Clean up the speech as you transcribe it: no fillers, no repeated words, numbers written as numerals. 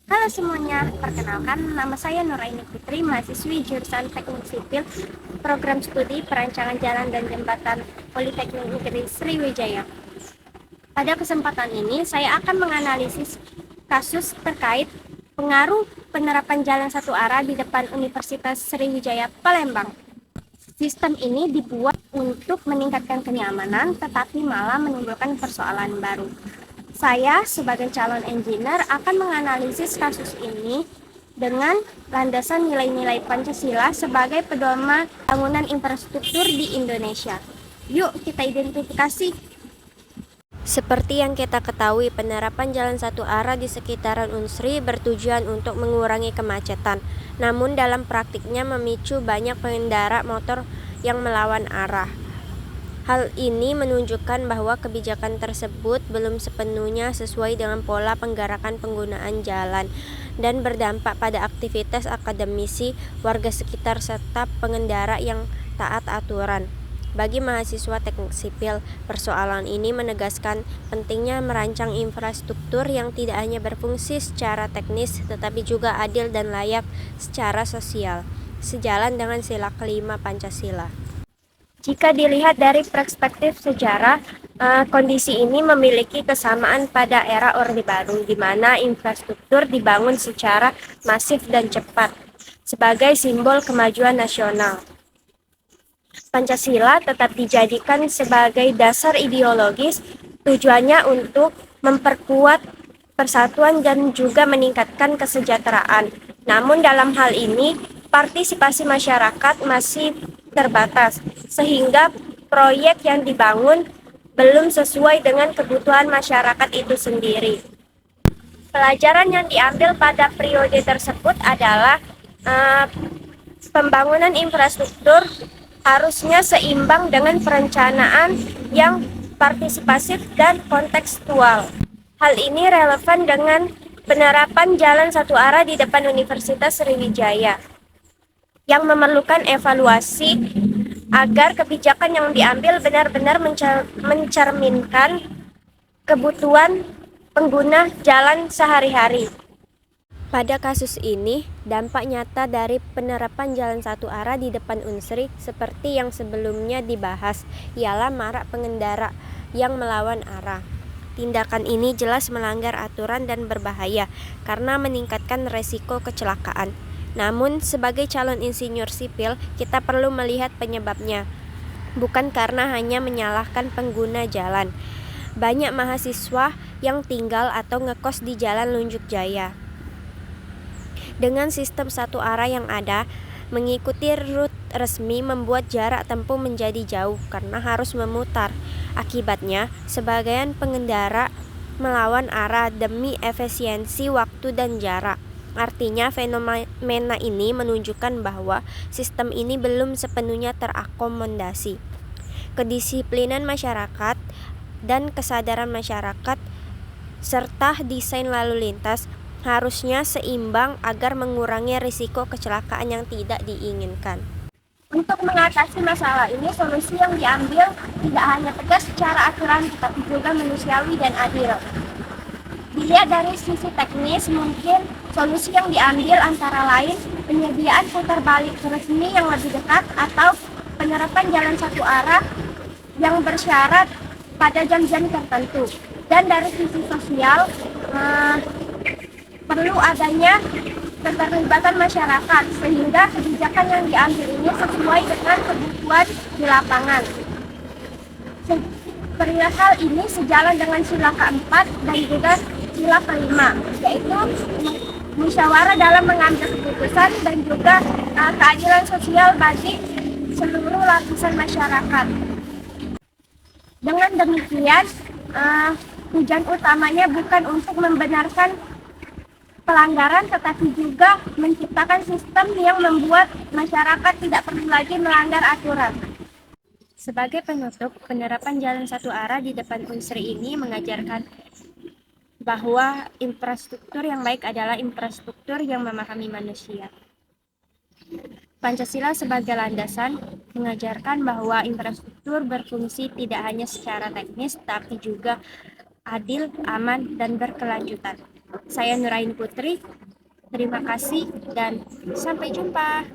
Halo semuanya, perkenalkan nama saya Nuraini Fitri, mahasiswi jurusan Teknik Sipil, Program Studi Perancangan Jalan dan Jembatan Politeknik Negeri Sriwijaya. Pada kesempatan ini, saya akan menganalisis kasus terkait pengaruh penerapan jalan satu arah di depan Universitas Sriwijaya Palembang. Sistem ini dibuat untuk meningkatkan kenyamanan, tetapi malah menimbulkan persoalan baru. Saya sebagai calon engineer akan menganalisis kasus ini dengan landasan nilai-nilai Pancasila sebagai pedoman bangunan infrastruktur di Indonesia. Yuk kita identifikasi. Seperti yang kita ketahui, penerapan jalan satu arah di sekitaran Unsri bertujuan untuk mengurangi kemacetan. Namun dalam praktiknya memicu banyak pengendara motor yang melawan arah. Hal ini menunjukkan bahwa kebijakan tersebut belum sepenuhnya sesuai dengan pola penggarakan penggunaan jalan dan berdampak pada aktivitas akademisi, warga sekitar, serta pengendara yang taat aturan. Bagi mahasiswa teknik sipil, persoalan ini menegaskan pentingnya merancang infrastruktur yang tidak hanya berfungsi secara teknis, tetapi juga adil dan layak secara sosial, sejalan dengan sila kelima Pancasila. Jika dilihat dari perspektif sejarah, kondisi ini memiliki kesamaan pada era Orde Baru, di mana infrastruktur dibangun secara masif dan cepat sebagai simbol kemajuan nasional. Pancasila tetap dijadikan sebagai dasar ideologis, tujuannya untuk memperkuat persatuan dan juga meningkatkan kesejahteraan. Namun dalam hal ini, partisipasi masyarakat masih terbatas, sehingga proyek yang dibangun belum sesuai dengan kebutuhan masyarakat itu sendiri. Pelajaran yang diambil pada periode tersebut adalah pembangunan infrastruktur harusnya seimbang dengan perencanaan yang partisipasif dan kontekstual. Hal ini relevan dengan penerapan jalan satu arah di depan Universitas Sriwijaya yang memerlukan evaluasi agar kebijakan yang diambil benar-benar mencerminkan kebutuhan pengguna jalan sehari-hari. Pada kasus ini, dampak nyata dari penerapan jalan satu arah di depan Unsri seperti yang sebelumnya dibahas, ialah marak pengendara yang melawan arah. Tindakan ini jelas melanggar aturan dan berbahaya karena meningkatkan resiko kecelakaan. Namun, sebagai calon insinyur sipil, kita perlu melihat penyebabnya, bukan karena hanya menyalahkan pengguna jalan. Banyak mahasiswa yang tinggal atau ngekos di Jalan Lunjuk Jaya. Dengan sistem satu arah yang ada, mengikuti rute resmi membuat jarak tempuh menjadi jauh karena harus memutar. Akibatnya, sebagian pengendara melawan arah demi efisiensi waktu dan jarak. Artinya, fenomena ini menunjukkan bahwa sistem ini belum sepenuhnya terakomodasi. Kedisiplinan masyarakat dan kesadaran masyarakat serta desain lalu lintas harusnya seimbang agar mengurangi risiko kecelakaan yang tidak diinginkan. Untuk mengatasi masalah ini, solusi yang diambil tidak hanya tegas secara aturan, tetapi juga manusiawi dan adil. Dilihat dari sisi teknis, mungkin solusi yang diambil antara lain penyediaan putar balik resmi yang lebih dekat atau penerapan jalan satu arah yang bersyarat pada jam-jam tertentu. Dan dari sisi sosial, perlu adanya keterlibatan masyarakat sehingga kebijakan yang diambil ini sesuai dengan kebutuhan di lapangan. Perihal ini sejalan dengan sila keempat dan juga sila kelima, yaitu musyawarah dalam mengambil keputusan dan juga keadilan sosial bagi seluruh lapisan masyarakat. Dengan demikian, tujuan utamanya bukan untuk membenarkan pelanggaran, tetapi juga menciptakan sistem yang membuat masyarakat tidak perlu lagi melanggar aturan. Sebagai penutup, penerapan jalan satu arah di depan Unsri ini mengajarkan bahwa infrastruktur yang baik adalah infrastruktur yang memahami manusia. Pancasila sebagai landasan mengajarkan bahwa infrastruktur berfungsi tidak hanya secara teknis, tapi juga adil, aman, dan berkelanjutan. Saya Nuraini Putri, terima kasih dan sampai jumpa.